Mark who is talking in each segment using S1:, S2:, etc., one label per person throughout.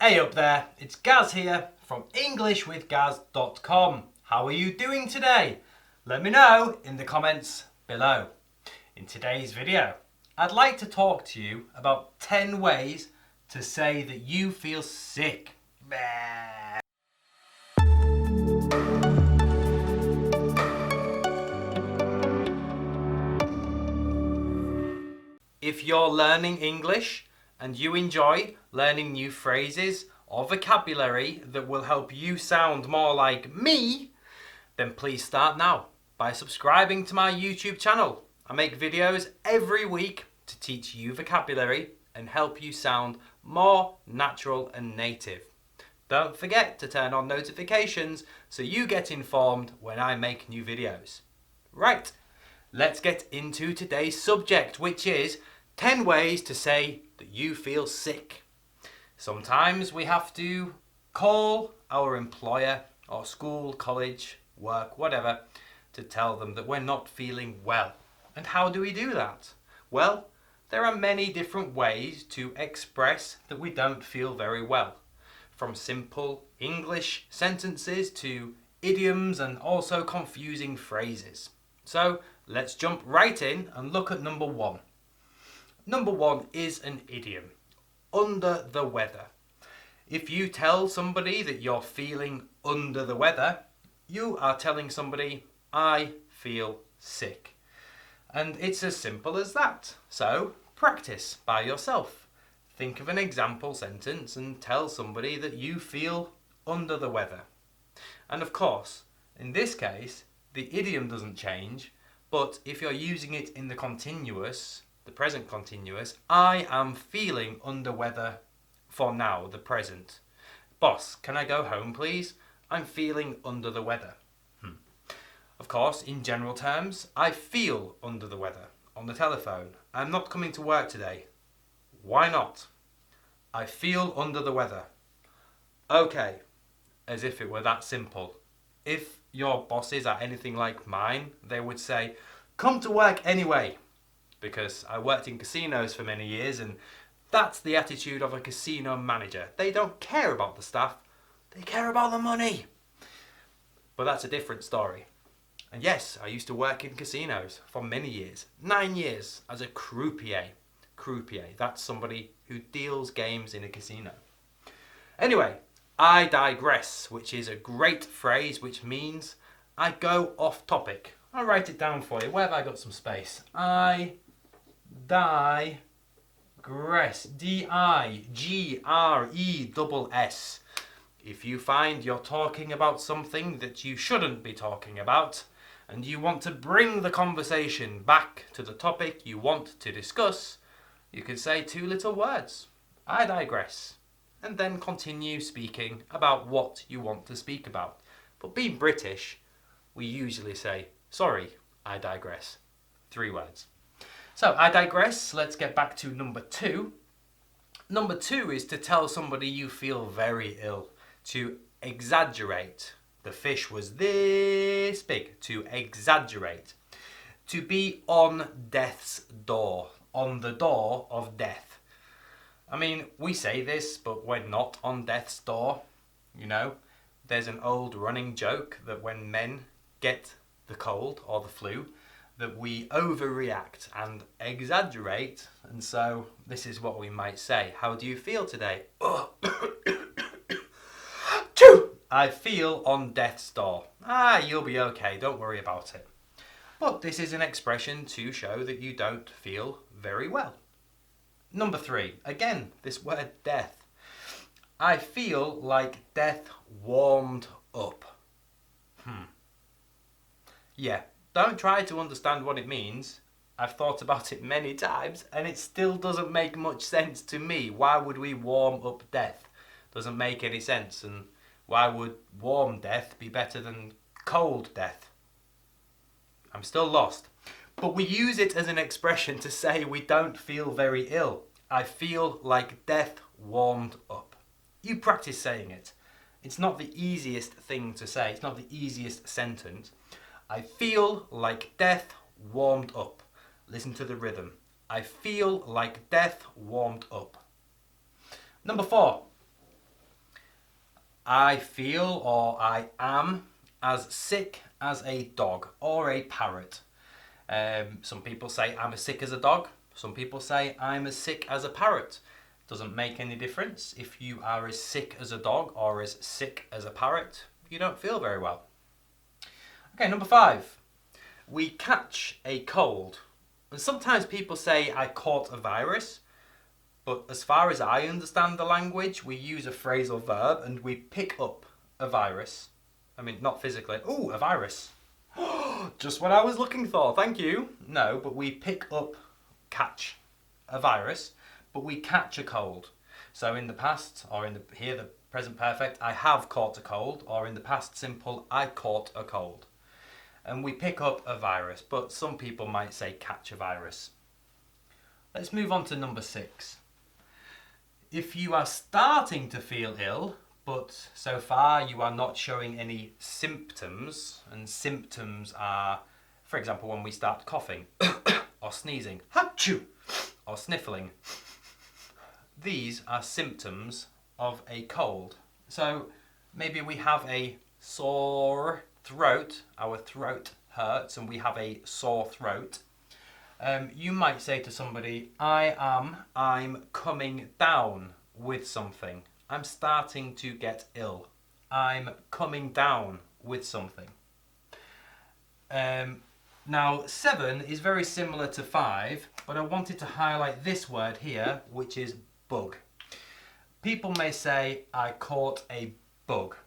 S1: Hey up there, it's Gaz here from EnglishWithGaz.com. How are you doing today? Let me know in the comments below. In today's video, I'd like to talk to you about 10 ways to say that you feel sick. Bah. If you're learning English and you enjoy learning new phrases or vocabulary that will help you sound more like me, then please start now by subscribing to my YouTube channel. I make videos every week to teach you vocabulary and help you sound more natural and native. Don't forget to turn on notifications so you get informed when I make new videos. Right, let's get into today's subject, which is 10 ways to say that you feel sick. Sometimes we have to call our employer or school, college, work, whatever, to tell them that we're not feeling well. And how do we do that? Well, there are many different ways to express that we don't feel very well. From simple English sentences to idioms and also confusing phrases. So let's jump right in and look at number one. Number one is an idiom, under the weather. If you tell somebody that you're feeling under the weather, you are telling somebody, I feel sick. And it's as simple as that. So practice by yourself. Think of an example sentence and tell somebody that you feel under the weather. And of course, in this case, the idiom doesn't change, but if you're using it in the continuous, the present continuous, I am feeling under weather for now, the present. Boss, can I go home please? I'm feeling under the weather. Of course, in general terms, I feel under the weather. On the telephone, I'm not coming to work today. Why not? I feel under the weather. Okay, as if it were that simple. If your bosses are anything like mine, they would say, come to work anyway. Because I worked in casinos for many years and that's the attitude of a casino manager. They don't care about the staff, they care about the money. But that's a different story. And yes, I used to work in casinos for many years, 9 years as a croupier. Croupier, that's somebody who deals games in a casino. Anyway, I digress, which is a great phrase which means I go off topic. I'll write it down for you. Where have I got some space? I digress. D-I-G-R-E-S-S. If you find you're talking about something that you shouldn't be talking about, and you want to bring the conversation back to the topic you want to discuss, you can say two little words. I digress. And then continue speaking about what you want to speak about. But being British, we usually say, sorry, I digress. 3 words. So, I digress. Let's get back to number 2. Number 2 is to tell somebody you feel very ill. To exaggerate. The fish was this big. To exaggerate. To be on death's door. On the door of death. I mean, we say this, but we're not on death's door. You know, there's an old running joke that when men get the cold or the flu, that we overreact and exaggerate, and so this is what we might say. How do you feel today? I feel on death's door. You'll be okay, don't worry about it. But this is an expression to show that you don't feel very well. Number 3, again, this word death. I feel like death warmed up. Yeah, don't try to understand what it means. I've thought about it many times and it still doesn't make much sense to me. Why would we warm up death? Doesn't make any sense. And why would warm death be better than cold death? I'm still lost. But we use it as an expression to say we don't feel very ill. I feel like death warmed up. You practice saying it. It's not the easiest thing to say. It's not the easiest sentence. I feel like death warmed up. Listen to the rhythm. I feel like death warmed up. Number 4. I feel or I am as sick as a dog or a parrot. Some people say I'm as sick as a dog. Some people say I'm as sick as a parrot. Doesn't make any difference. If you are as sick as a dog or as sick as a parrot, you don't feel very well. Okay, number 5. We catch a cold. And sometimes people say I caught a virus. But as far as I understand the language, we use a phrasal verb and we pick up a virus. I mean, not physically. Ooh, a virus. Just what I was looking for, thank you. No, but we pick up, catch a virus, but we catch a cold. So in the past, or in the present perfect, I have caught a cold, or in the past simple, I caught a cold. And we pick up a virus, but some people might say catch a virus. Let's move on to number 6. If you are starting to feel ill, but so far you are not showing any symptoms, and symptoms are, for example, when we start coughing, or sneezing, Hachoo! Or sniffling. These are symptoms of a cold. So maybe we have a sore throat, our throat hurts, and we have a sore throat. You might say to somebody, I'm coming down with something. I'm starting to get ill. I'm coming down with something. Now, 7 is very similar to 5, but I wanted to highlight this word here, which is bug. People may say, I caught a bug.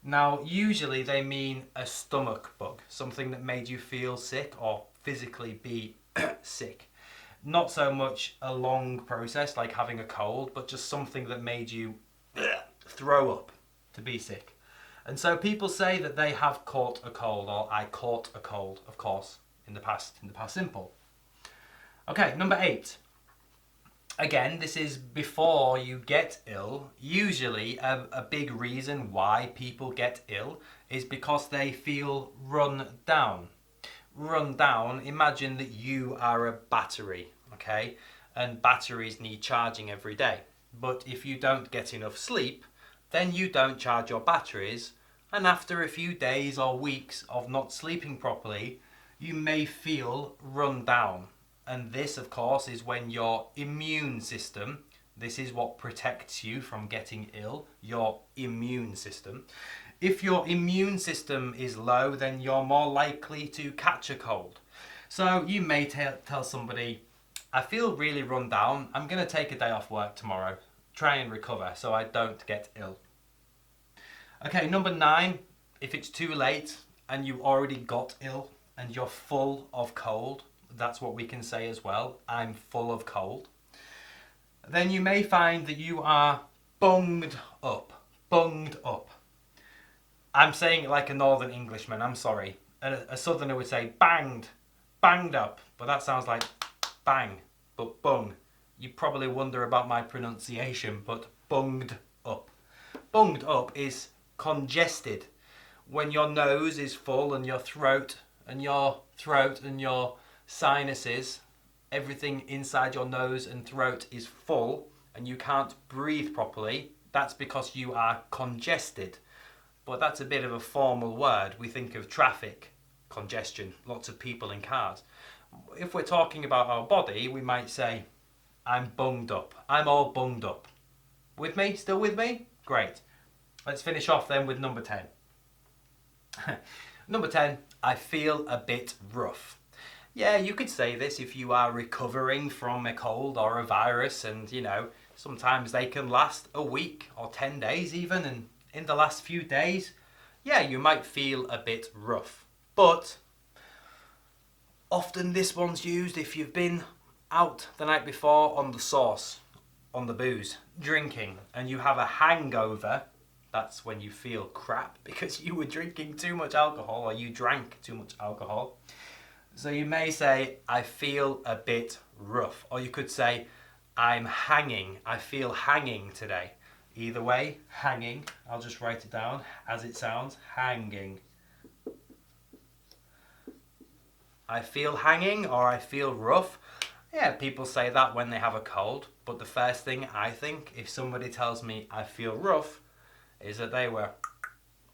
S1: Now, usually they mean a stomach bug, something that made you feel sick or physically be sick. Not so much a long process like having a cold, but just something that made you throw up to be sick. And so people say that they have caught a cold, or I caught a cold, of course, in the past simple. Okay, number 8. Again, this is before you get ill. Usually a big reason why people get ill is because they feel run down. Run down, imagine that you are a battery, okay? And batteries need charging every day. But if you don't get enough sleep, then you don't charge your batteries, and after a few days or weeks of not sleeping properly, you may feel run down. And this, of course, is when your immune system, this is what protects you from getting ill, your immune system. If your immune system is low, then you're more likely to catch a cold. So you may tell somebody, I feel really run down. I'm going to take a day off work tomorrow. Try and recover so I don't get ill. Okay, number 9, if it's too late and you already got ill and you're full of cold, that's what we can say as well. I'm full of cold. Then you may find that you are bunged up. Bunged up. I'm saying it like a northern Englishman, I'm sorry. A southerner would say banged up, but that sounds like bang, but bung. You probably wonder about my pronunciation, but bunged up. Bunged up is congested. When your nose is full and your throat and your sinuses, everything inside your nose and throat is full and you can't breathe properly, that's because you are congested. But that's a bit of a formal word. We think of traffic, congestion, lots of people in cars. If we're talking about our body, we might say, I'm bunged up. I'm all bunged up. With me? Still with me? Great. Let's finish off then with number 10. Number 10, I feel a bit rough. Yeah, you could say this if you are recovering from a cold or a virus, and sometimes they can last a week or 10 days even, and in the last few days, yeah, you might feel a bit rough. But often this one's used if you've been out the night before on the sauce, on the booze, drinking, and you have a hangover. That's when you feel crap because you were drinking too much alcohol or you drank too much alcohol. So you may say, I feel a bit rough. Or you could say, I'm hanging. I feel hanging today. Either way, hanging. I'll just write it down as it sounds. Hanging. I feel hanging or I feel rough. Yeah, people say that when they have a cold. But the first thing I think, if somebody tells me I feel rough, is that they were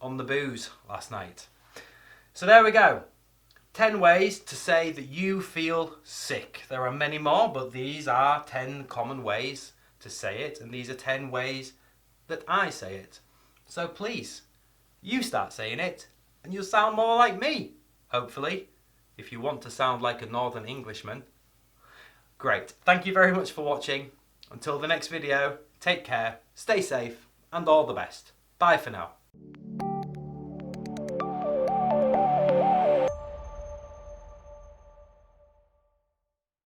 S1: on the booze last night. So there we go. 10 ways to say that you feel sick. There are many more, but these are 10 common ways to say it, and these are 10 ways that I say it. So please, you start saying it, and you'll sound more like me, hopefully, if you want to sound like a Northern Englishman. Great. Thank you very much for watching. Until the next video, take care, stay safe, and all the best. Bye for now.